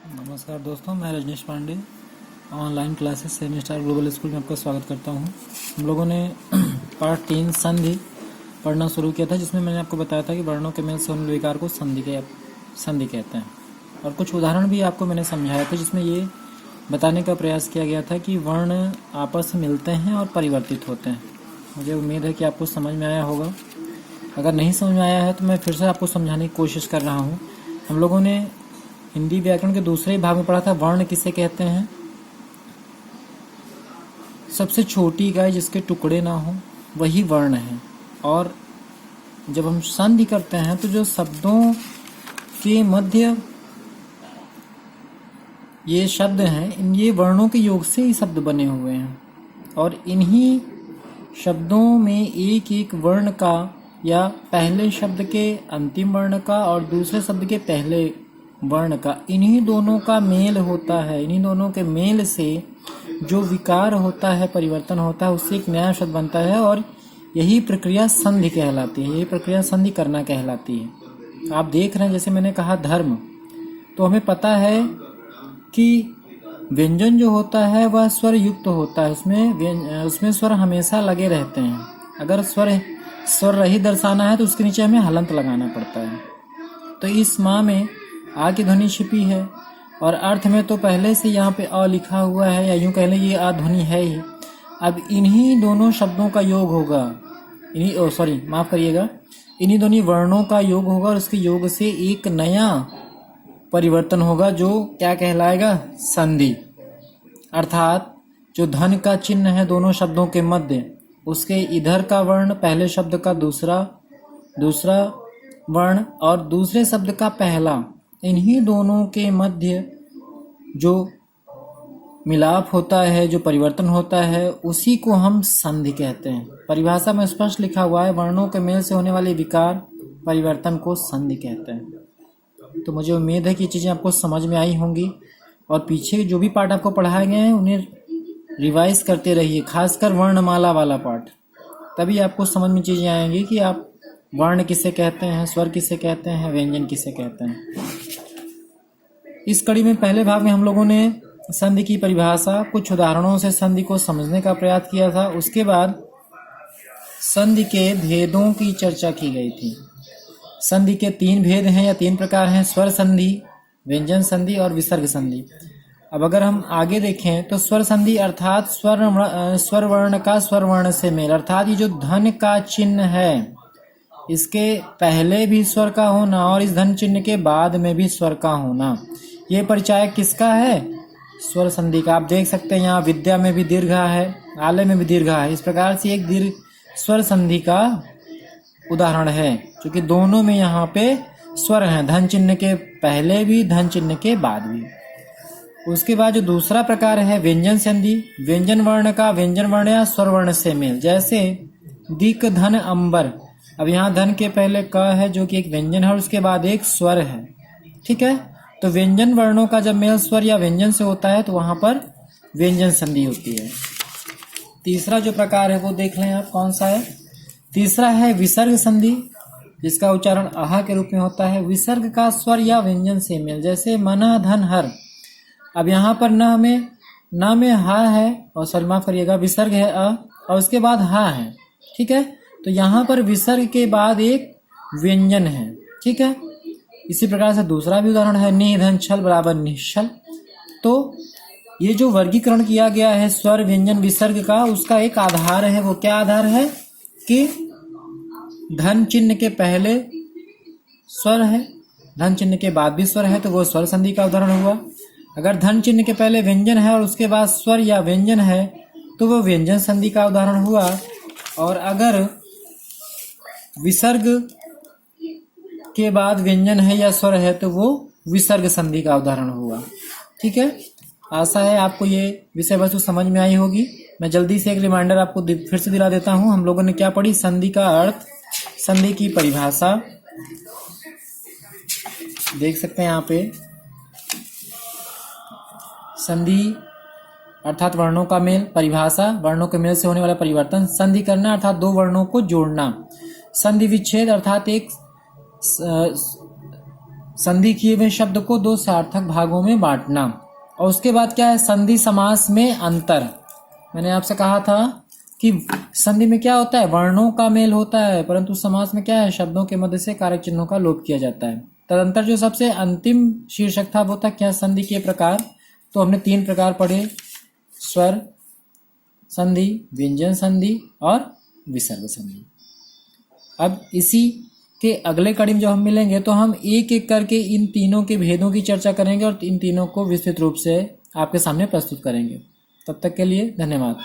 नमस्कार दोस्तों, मैं Rajnish Pandey online classes seven star global school में आपका स्वागत करता हूं। हम लोगों ने पार्ट 3 संधि पढ़ना शुरू किया था, जिसमें मैंने आपको बताया था कि वर्णों के मेल से होने वाले विकार को संधि कहते हैं। और कुछ उदाहरण भी आपको मैंने समझाया था, जिसमें ये बताने का प्रयास किया गया था कि वर्ण आपस में मिलते हैं और परिवर्तित होते हैं। मुझे उम्मीद है कि आपको समझ में आया होगा। अगर नहीं समझ में आया है तो मैं फिर से आपको समझाने की कोशिश कर रहा हूँ। हम लोगों ने हिंदी व्याकरण के दूसरे भाग में पढ़ा था वर्ण किसे कहते हैं। सबसे छोटी इकाई जिसके टुकड़े ना हो वही वर्ण है। और जब हम संधि करते हैं तो जो शब्दों के मध्य ये शब्द हैं, ये वर्णों के योग से ही शब्द बने हुए हैं। और इन्हीं शब्दों में एक एक वर्ण का या पहले शब्द के अंतिम वर्ण का और दूसरे शब्द के पहले वर्ण का, इन्हीं दोनों का मेल होता है। इन्हीं दोनों के मेल से जो विकार होता है, परिवर्तन होता है, उससे एक नया शब्द बनता है। और यही प्रक्रिया संधि कहलाती है। यही प्रक्रिया संधि करना कहलाती है। आप देख रहे हैं, जैसे मैंने कहा धर्म, तो हमें पता है कि व्यंजन जो होता है वह स्वर युक्त होता है। उसमें स्वर हमेशा लगे रहते हैं। अगर स्वर रही दर्शाना है तो उसके नीचे हमें हलंत लगाना पड़ता है। तो इस माँ में आ की ध्वनि छिपी है और अर्थ में तो पहले से यहाँ पे अ लिखा हुआ है, या यूं कह लें ये आ ध्वनि है ही। अब इन्हीं दोनों शब्दों का योग होगा, इन्हीं दोनों वर्णों का योग होगा और उसके योग से एक नया परिवर्तन होगा, जो क्या कहलाएगा? संधि। अर्थात जो धन का चिन्ह है दोनों शब्दों के मध्य, उसके इधर का वर्ण पहले शब्द का दूसरा वर्ण और दूसरे शब्द का पहला, इन्हीं दोनों के मध्य जो मिलाप होता है, जो परिवर्तन होता है, उसी को हम संधि कहते हैं। परिभाषा में स्पष्ट लिखा हुआ है, वर्णों के मेल से होने वाले विकार परिवर्तन को संधि कहते हैं। तो मुझे उम्मीद है कि ये चीज़ें आपको समझ में आई होंगी। और पीछे जो भी पाठ आपको पढ़ाए गए हैं उन्हें रिवाइज करते रहिए, खासकर वर्णमाला वाला पाठ। तभी आपको समझ में चीज़ें आएंगी कि आप वर्ण किसे कहते हैं, स्वर किसे कहते हैं, व्यंजन किसे कहते हैं। इस कड़ी में पहले भाग में हम लोगों ने संधि की परिभाषा, कुछ उदाहरणों से संधि को समझने का प्रयास किया था। उसके बाद संधि के भेदों की चर्चा की गई थी। संधि के 3 भेद हैं या 3 प्रकार हैं: स्वर संधि, व्यंजन संधि और विसर्ग संधि। अब अगर हम आगे देखें तो स्वर संधि अर्थात स्वर वर्ण का स्वर वर्ण से मेल, अर्थात ये जो धन का चिन्ह है इसके पहले भी स्वर का होना और इस धन चिन्ह के बाद में भी स्वर का होना, ये परिचायक किसका है? स्वर संधि का। आप देख सकते हैं यहाँ विद्या में भी दीर्घा है, आलय में भी दीर्घा है। इस प्रकार से एक दीर्घ स्वर संधि का उदाहरण है, क्योंकि दोनों में यहाँ पे स्वर हैं, धन चिन्ह के पहले भी, धन चिन्ह के बाद भी। उसके बाद जो दूसरा प्रकार है व्यंजन संधि, व्यंजन वर्ण का व्यंजन वर्ण या स्वर वर्ण से मेल, जैसे दिक धन अंबर। अब यहाँ धन के पहले क है जो कि एक व्यंजन है और उसके बाद एक स्वर है, ठीक है। तो व्यंजन वर्णों का जब मेल स्वर या व्यंजन से होता है तो वहां पर व्यंजन संधि होती है। तीसरा जो प्रकार है वो देख लें आप, कौन सा है? तीसरा है विसर्ग संधि, जिसका उच्चारण आहा के रूप में होता है। विसर्ग का स्वर या व्यंजन से मेल, जैसे मन धन हर। अब यहाँ पर न में हा है, और माफ करिएगा, विसर्ग है अ और उसके बाद हा है, ठीक है। तो यहाँ पर विसर्ग के बाद एक व्यंजन है, ठीक है। इसी प्रकार से दूसरा भी उदाहरण है निधन छल बराबर निश्चल। तो ये जो वर्गीकरण किया गया है स्वर व्यंजन विसर्ग का, उसका एक आधार है। वो क्या आधार है? कि धन चिन्ह के पहले स्वर है, धन चिन्ह के बाद भी स्वर है, तो वो स्वर संधि का उदाहरण हुआ। अगर धन चिन्ह के पहले व्यंजन है और उसके बाद स्वर या व्यंजन है तो वो व्यंजन संधि का उदाहरण हुआ। और अगर विसर्ग के बाद व्यंजन है या स्वर है तो वो विसर्ग संधि का उदाहरण हुआ, ठीक है। आशा है आपको ये विषय वस्तु समझ में आई होगी। मैं जल्दी से एक रिमाइंडर आपको फिर से दिला देता हूँ। हम लोगों ने क्या पढ़ी? संधि का अर्थ, संधि की परिभाषा, देख सकते हैं यहाँ पे संधि अर्थात वर्णों का मेल, परिभाषा वर्णों के मेल से होने वाला परिवर्तन, संधि करना अर्थात 2 वर्णों को जोड़ना, संधि विच्छेद अर्थात एक संधि किए हुए शब्द को दो सार्थक भागों में बांटना। और उसके बाद क्या है, संधि समास में अंतर। मैंने आपसे कहा था कि संधि में क्या होता है, वर्णों का मेल होता है, परंतु समास में क्या है, शब्दों के मध्य से कारक चिन्हों का लोप किया जाता है। तदंतर जो सबसे अंतिम शीर्षक था वो था क्या, संधि के प्रकार। तो हमने 3 प्रकार पढ़े, स्वर संधि, व्यंजन संधि और विसर्ग संधि। अब इसी के अगले कड़ी में जब हम मिलेंगे तो हम एक एक करके इन तीनों के भेदों की चर्चा करेंगे और इन तीनों को विस्तृत रूप से आपके सामने प्रस्तुत करेंगे। तब तक के लिए धन्यवाद।